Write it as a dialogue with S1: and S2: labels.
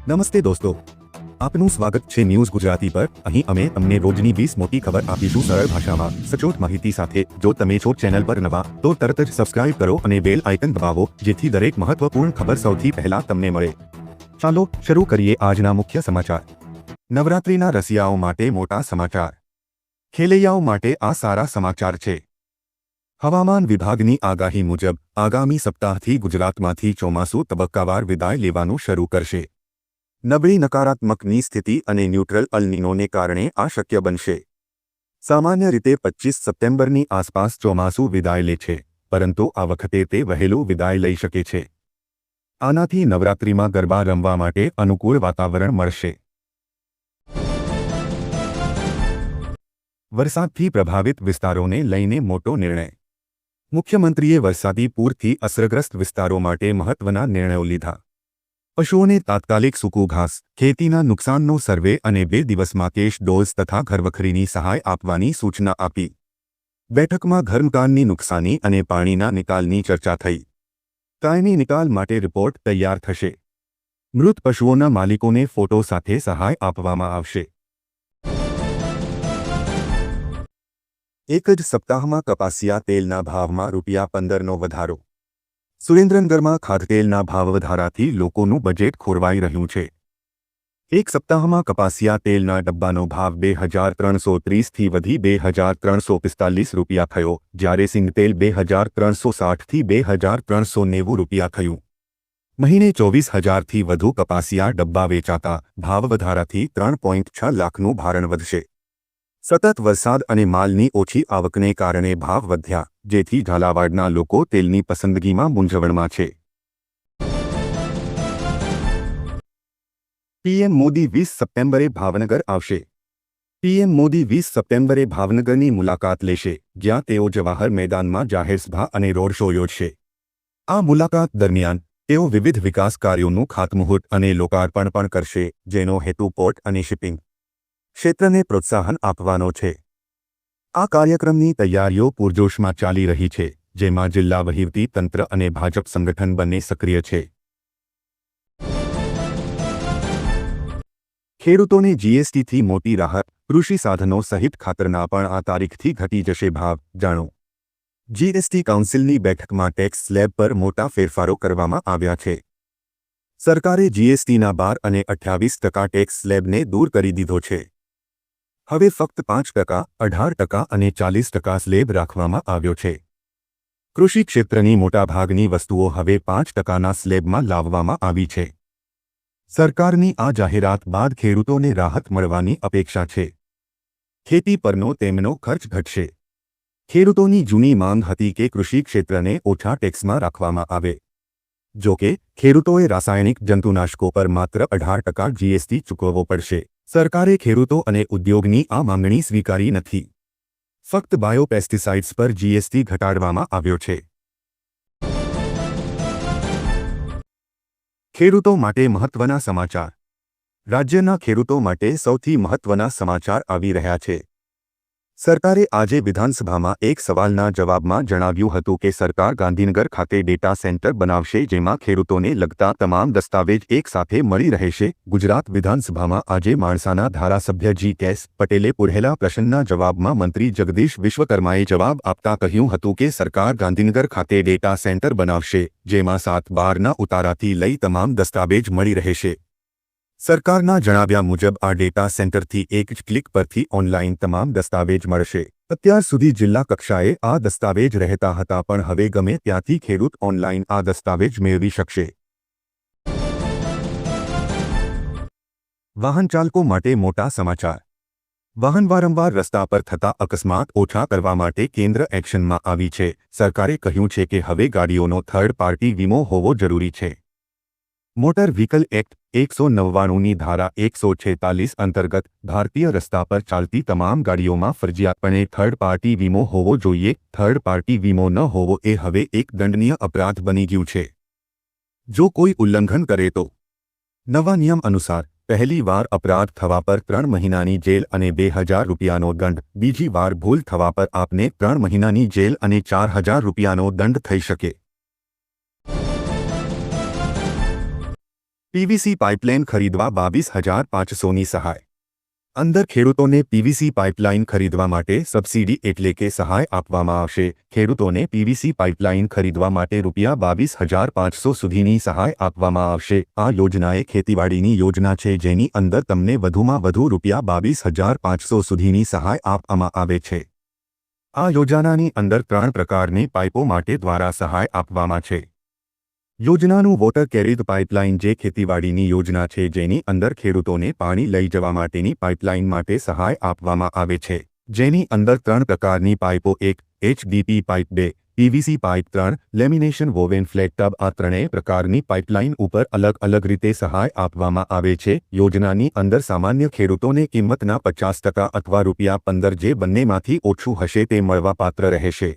S1: નમસ્તે દોસ્તો, આપનું સ્વાગત છે ન્યૂઝ ગુજરાતી પર। અહીં અમે તમને રોજની 20 મોટી ખબર આપીશું સરળ ભાષામાં સચોટ માહિતી સાથે। જો તમે છો ચેનલ પર નવા તો તરત જ સબસ્ક્રાઇબ કરો અને બેલ આઇકન દબાવો જેથી દરેક મહત્વપૂર્ણ ખબર સૌથી પહેલા તમને મળે। ચાલો શરૂ કરીએ આજના મુખ્ય સમાચાર। નવરાત્રિના રસિયાઓ માટે મોટા સમાચાર। ખેલૈયાઓ માટે આ સારા સમાચાર છે। હવામાન વિભાગની આગાહી મુજબ આગામી સપ્તાહથી ગુજરાતમાંથી ચોમાસું તબક્કાવાર વિદાય લેવાનું શરૂ કરશે। નબળી નકારાત્મકની સ્થિતિ અને ન્યુટ્રલ અલ નીનોને કારણે આ શક્ય બનશે। સામાન્ય રીતે 25 સપ્ટેમ્બરની આસપાસ ચોમાસું વિદાય લે છે, પરંતુ આ વખતે તે વહેલું વિદાય લઈ શકે છે। આનાથી નવરાત્રિમાં ગરબા રમવા માટે અનુકૂળ વાતાવરણ મળશે। વરસાદથી પ્રભાવિત વિસ્તારોને લઈને મોટો નિર્ણય। મુખ્યમંત્રીએ વરસાદી પૂરથી અસરગ્રસ્ત વિસ્તારો માટે મહત્વના નિર્ણયો લીધા। પશુઓને તાત્કાલિક સૂકું ઘાસ, ખેતીના નુકસાનનો સર્વે અને 2 દિવસમાં કેશ ડોઝ તથા ઘરવખરીની સહાય આપવાની સૂચના આપી। બેઠકમાં ઘરમકાનની નુકસાની અને પાણીના નિકાલની ચર્ચા થઈ। કાયમી નિકાલ માટે રિપોર્ટ તૈયાર થશે। મૃત પશુઓના માલિકોને ફોટો સાથે સહાય આપવામાં આવશે। એક જ સપ્તાહમાં કપાસિયા તેલના ભાવમાં ₹15નો વધારો। સુરેન્દ્રનગરમાં ખાદ્યતેલના ભાવ વધારાથી લોકોનું બજેટ ખોરવાઈ રહ્યું છે। એક સપ્તાહમાં કપાસિયા તેલના ડબ્બાનો ભાવ 2330થી વધી ₹2345 થયો, જ્યારે સિંગતેલ ₹2360થી ₹2390 થયું। મહિને 24000થી વધુ કપાસિયા ડબ્બા વેચાતા ભાવ વધારાથી 3.6 લાખનું ભારણ વધશે। સતત વરસાદ અને માલની ઓછી આવકને કારણે ભાવ વધ્યા, જેથી ઝાલાવાડના લોકો તેલની પસંદગીમાં મૂંઝવણમાં છે। પીએમ મોદી 20 સપ્ટેમ્બરે ભાવનગર આવશે। પીએમ મોદી 20 સપ્ટેમ્બરે ભાવનગરની મુલાકાત લેશે, જ્યાં તેઓ જવાહર મેદાનમાં જાહેર સભા અને રોડ શો યોજશે। આ મુલાકાત દરમિયાન તેઓ વિવિધ વિકાસ કાર્યોનું ખાતમુહૂર્ત અને લોકાર્પણ પણ કરશે, જેનો હેતુ પોર્ટ અને શિપિંગ ક્ષેત્રને પ્રોત્સાહન આપવાનો છે। આ કાર્યક્રમની તૈયારીઓ પૂરજોશમાં ચાલી રહી છે, જેમાં જિલ્લા વહીવટી તંત્ર અને ભાજપ સંગઠન બંને સક્રિય છે। ખેડૂતોને જીએસટીથી મોટી રાહત। કૃષિ સાધનો સહિત ખાતરના પણ આ તારીખથી ઘટી જશે ભાવ। જાણો, જીએસટી કાઉન્સિલની બેઠકમાં ટેક્સ સ્લેબ પર મોટા ફેરફારો કરવામાં આવ્યા છે। સરકારે જીએસટીના 12 અને 28% ટેક્સ સ્લેબને દૂર કરી દીધો છે। હવે ફક્ત 5%, 18% અને 40% સ્લેબ રાખવામાં આવ્યો છે। કૃષિ ક્ષેત્રની મોટાભાગની વસ્તુઓ હવે 5%ના સ્લેબમાં લાવવામાં આવી છે। સરકારની આ જાહેરાત બાદ ખેડૂતોને રાહત મળવાની અપેક્ષા છે। ખેતી પરનો તેમનો ખર્ચ ઘટશે। ખેડૂતોની જૂની માંગ હતી કે કૃષિ ક્ષેત્રને ઓછા ટેક્સમાં રાખવામાં આવે। જો કે, ખેડૂતોએ રાસાયણિક જંતુનાશકો પર માત્ર 18% જીએસટી ચૂકવવો પડશે। સરકારે ખેડૂતો અને ઉદ્યોગની આ માંગણી સ્વીકારી નથી। ફક્ત બાયોપેસ્ટિસાઇડ્સ પર જીએસટી ઘટાડવામાં આવ્યો છે। ખેડૂતો માટે મહત્વના સમાચાર। રાજ્યના ખેડૂતો માટે સૌથી મહત્વના સમાચાર આવી રહ્યા છે। સરકારે આજે વિધાનસભામાં એક સવાલના જવાબમાં જણાવ્યું હતું કે સરકાર ગાંધીનગર ખાતે ડેટા સેન્ટર બનાવશે, જેમાં ખેડૂતોને લગતા તમામ દસ્તાવેજ એક સાથે મળી રહેશે। ગુજરાત વિધાનસભામાં આજે માણસાના ધારાસભ્ય જી.કેસ. પટેલે પૂછેલા પ્રશ્નના જવાબમાં મંત્રી જગદીશ વિશ્વકર્માએ જવાબ આપતા કહ્યું હતું કે સરકાર ગાંધીનગર ખાતે ડેટા સેન્ટર બનાવશે, જેમાં 7/12ના ઉતારાથી લઈ તમામ દસ્તાવેજ મળી રહેશે। સરકારના જણાવ્યા મુજબ આ ડેટા સેન્ટરથી એક જ ક્લિક પરથી ઓનલાઈન તમામ દસ્તાવેજ મળશે। અત્યાર સુધી જિલ્લા કક્ષાએ આ દસ્તાવેજ રહેતા હતા, પણ હવે ગમે ત્યાંથી ખેડૂત ઓનલાઈન આ દસ્તાવેજ મેળવી શકશે। વાહન ચાલકો માટે મોટા સમાચાર। વાહન વારંવાર રસ્તા પર થતા અકસ્માત ઓછા કરવા માટે કેન્દ્ર એક્શનમાં આવી છે। સરકારે કહ્યું છે કે હવે ગાડીઓનો થર્ડ પાર્ટી વીમો હોવો જરૂરી છે। મોટર વ્હીકલ એક્ટ 199ની ધારા 146 અંતર્ગત ભારતીય રસ્તા પર ચાલતી તમામ ગાડીઓમાં ફરજિયાતપણે થર્ડ પાર્ટી વીમો હોવો જોઈએ। થર્ડ પાર્ટી વીમો ન હોવો એ હવે એક દંડનીય અપરાધ બની ગયું છે। જો કોઈ ઉલ્લંઘન કરે તો નવા નિયમ અનુસાર પહેલી વાર અપરાધ થવા પર 3 મહિનાની જેલ અને ₹2000નો દંડ, બીજી વાર ભૂલ થવા પર આપને 3 મહિનાની જેલ અને ₹4000નો દંડ થઈ શકે। પીવીસી પાઇપલાઇન ખરીદવા 22,500ની સહાય અંદર ખેડૂતોને પીવીસી પાઇપલાઇન ખરીદવા માટે સબસિડી એટલે કે સહાય આપવામાં આવશે। ખેડૂતોને પીવીસી પાઇપલાઇન ખરીદવા માટે ₹22,500 સુધીની સહાય આપવામાં આવશે। આ યોજના એ ખેતીવાડીની યોજના છે જેની અંદર તમને વધુમાં વધુ ₹22,500 સુધીની સહાય આપવામાં આવે છે। આ યોજનાની અંદર 3 પ્રકારની પાઇપો માટે દ્વારા સહાય આપવામાં છે। યોજનાનું વોટર કેરીડ પાઇપલાઇન જે ખેતીવાડીની યોજના છે જેની અંદર ખેડૂતોને પાણી લઈ જવા માટેની પાઇપલાઇન માટે સહાય આપવામાં આવે છે જેની અંદર 3 પ્રકારની પાઇપો 1 HDP pipe 2 PVC pipe 3 lamination woven flat tube આ ત્રણેય પ્રકારની પાઇપલાઇન ઉપર અલગ અલગ રીતે સહાય આપવામાં આવે છે। યોજનાની અંદર સામાન્ય ખેડૂતોને કિંમતના 50% અથવા ₹15 જે બંનેમાંથી ઓછું હશે તે મળવાપાત્ર રહેશે।